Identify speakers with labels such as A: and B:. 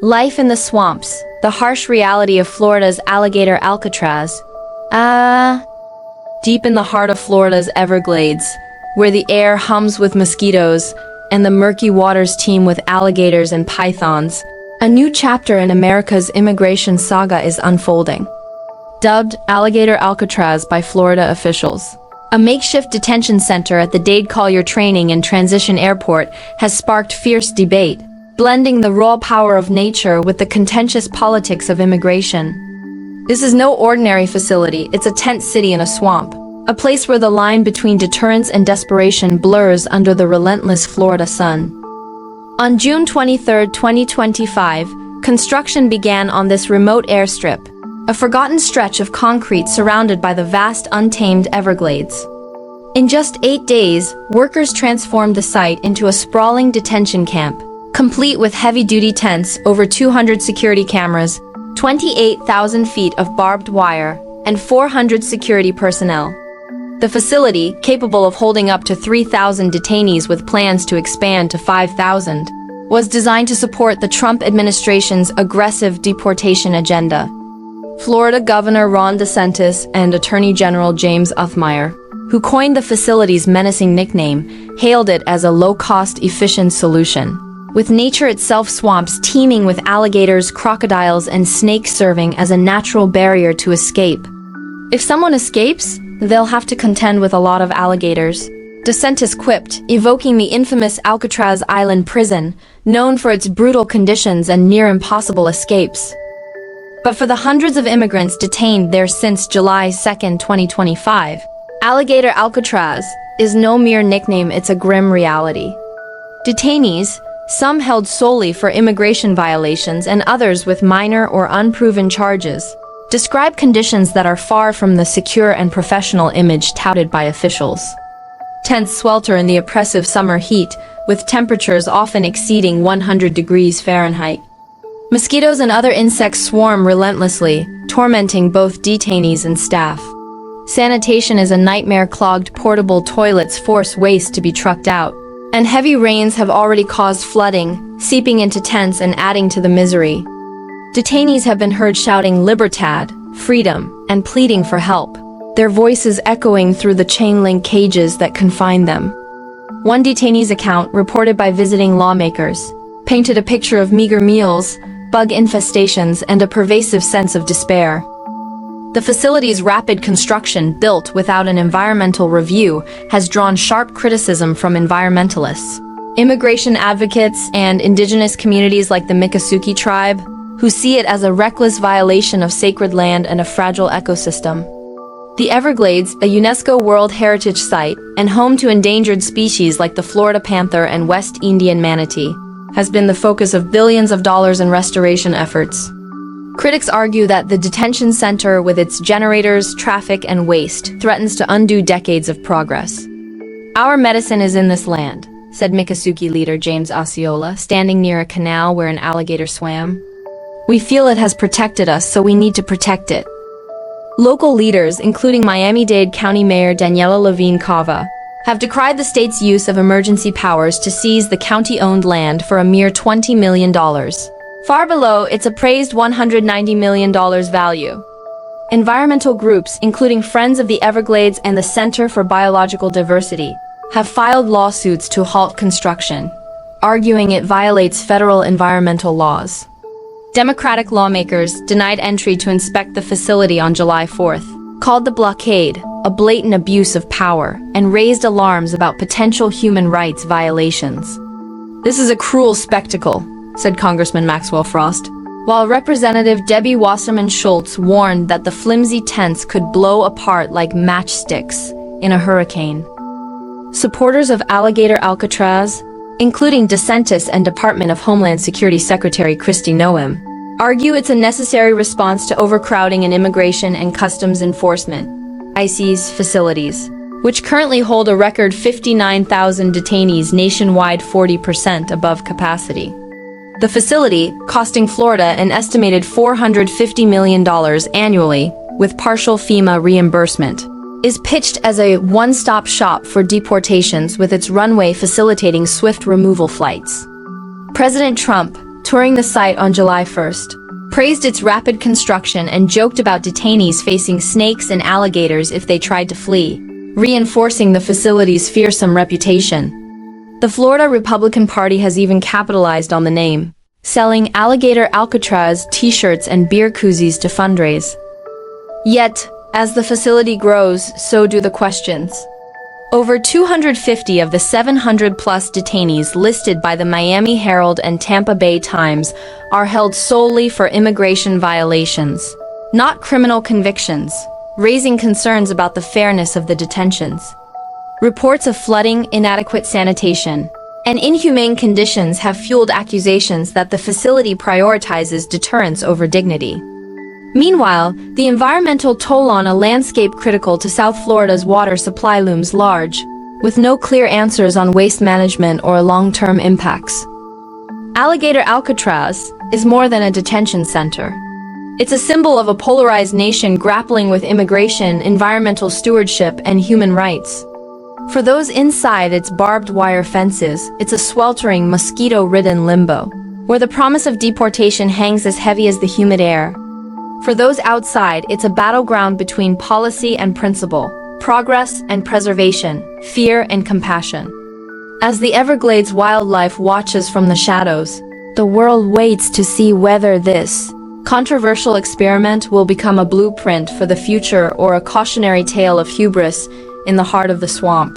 A: Life in the swamps, the harsh reality of Florida's Alligator Alcatraz. Deep in the heart of Florida's Everglades, where the air hums with mosquitoes and the murky waters teem with alligators and pythons, a new chapter in America's immigration saga is unfolding. Dubbed Alligator Alcatraz by Florida officials, a makeshift detention center at the Dade-Collier Training and Transition Airport has sparked fierce debate, blending the raw power of nature with the contentious politics of immigration. This is no ordinary facility, it's a tent city in a swamp, a place where the line between deterrence and desperation blurs under the relentless Florida sun. On June 23, 2025, construction began on this remote airstrip, a forgotten stretch of concrete surrounded by the vast untamed Everglades. In just 8 days, workers transformed the site into a sprawling detention camp, complete with heavy-duty tents, over 200 security cameras, 28,000 feet of barbed wire, and 400 security personnel. The facility, capable of holding up to 3,000 detainees with plans to expand to 5,000, was designed to support the Trump administration's aggressive deportation agenda. Florida Governor Ron DeSantis and Attorney General James Uthmeier, who coined the facility's menacing nickname, hailed it as a low-cost, efficient solution, with nature itself swamps teeming with alligators, crocodiles, and snakes serving as a natural barrier to escape. If someone escapes, they'll have to contend with a lot of alligators, DeSantis quipped, evoking the infamous Alcatraz Island prison, known for its brutal conditions and near-impossible escapes. But for the hundreds of immigrants detained there since July 2, 2025, Alligator Alcatraz is no mere nickname, it's a grim reality. Detainees, some held solely for immigration violations and others with minor or unproven charges, describe conditions that are far from the secure and professional image touted by officials. Tents swelter in the oppressive summer heat, with temperatures often exceeding 100 degrees Fahrenheit. Mosquitoes and other insects swarm relentlessly, tormenting both detainees and staff. Sanitation is a nightmare, clogged portable toilets force waste to be trucked out, and heavy rains have already caused flooding, seeping into tents and adding to the misery. Detainees have been heard shouting "Libertad," freedom, and pleading for help, their voices echoing through the chain-link cages that confine them. One detainee's account, reported by visiting lawmakers, painted a picture of meager meals, bug infestations, and a pervasive sense of despair. The facility's rapid construction, built without an environmental review, has drawn sharp criticism from environmentalists, immigration advocates, and indigenous communities like the Miccosukee tribe, who see it as a reckless violation of sacred land and a fragile ecosystem. The Everglades, a UNESCO World Heritage Site and home to endangered species like the Florida panther and West Indian manatee, has been the focus of billions of dollars in restoration efforts. Critics argue that the detention center, with its generators, traffic, and waste, threatens to undo decades of progress. "Our medicine is in this land," said Miccosukee leader James Osceola, standing near a canal where an alligator swam. "We feel it has protected us, so we need to protect it." Local leaders, including Miami-Dade County Mayor Daniela Levine Cava, have decried the state's use of emergency powers to seize the county-owned land for a mere $20 million, far below its appraised $190 million value. Environmental groups, including Friends of the Everglades and the Center for Biological Diversity, have filed lawsuits to halt construction, arguing it violates federal environmental laws. Democratic lawmakers denied entry to inspect the facility on July 4th, called the blockade a blatant abuse of power, and raised alarms about potential human rights violations. "This is a cruel spectacle," said Congressman Maxwell Frost, while Representative Debbie Wasserman Schultz warned that the flimsy tents could blow apart like matchsticks in a hurricane. Supporters of Alligator Alcatraz, including DeSantis and Department of Homeland Security Secretary Kristi Noem, argue it's a necessary response to overcrowding in Immigration and Customs Enforcement (ICE's) facilities, which currently hold a record 59,000 detainees nationwide, 40% above capacity. The facility, costing Florida an estimated $450 million annually, with partial FEMA reimbursement, is pitched as a one-stop shop for deportations, with its runway facilitating swift removal flights. President Trump, touring the site on July 1st, praised its rapid construction and joked about detainees facing snakes and alligators if they tried to flee, reinforcing the facility's fearsome reputation. The Florida Republican Party has even capitalized on the name, selling Alligator Alcatraz t-shirts and beer koozies to fundraise. Yet, as the facility grows, so do the questions. Over 250 of the 700-plus detainees listed by the Miami Herald and Tampa Bay Times are held solely for immigration violations, not criminal convictions, raising concerns about the fairness of the detentions. Reports of flooding, inadequate sanitation, and inhumane conditions have fueled accusations that the facility prioritizes deterrence over dignity. Meanwhile, the environmental toll on a landscape critical to South Florida's water supply looms large, with no clear answers on waste management or long-term impacts. Alligator Alcatraz is more than a detention center. It's a symbol of a polarized nation grappling with immigration, environmental stewardship, and human rights. For those inside its barbed wire fences, it's a sweltering, mosquito-ridden limbo, where the promise of deportation hangs as heavy as the humid air. For those outside, it's a battleground between policy and principle, progress and preservation, fear and compassion. As the Everglades wildlife watches from the shadows, the world waits to see whether this controversial experiment will become a blueprint for the future or a cautionary tale of hubris in the heart of the swamp.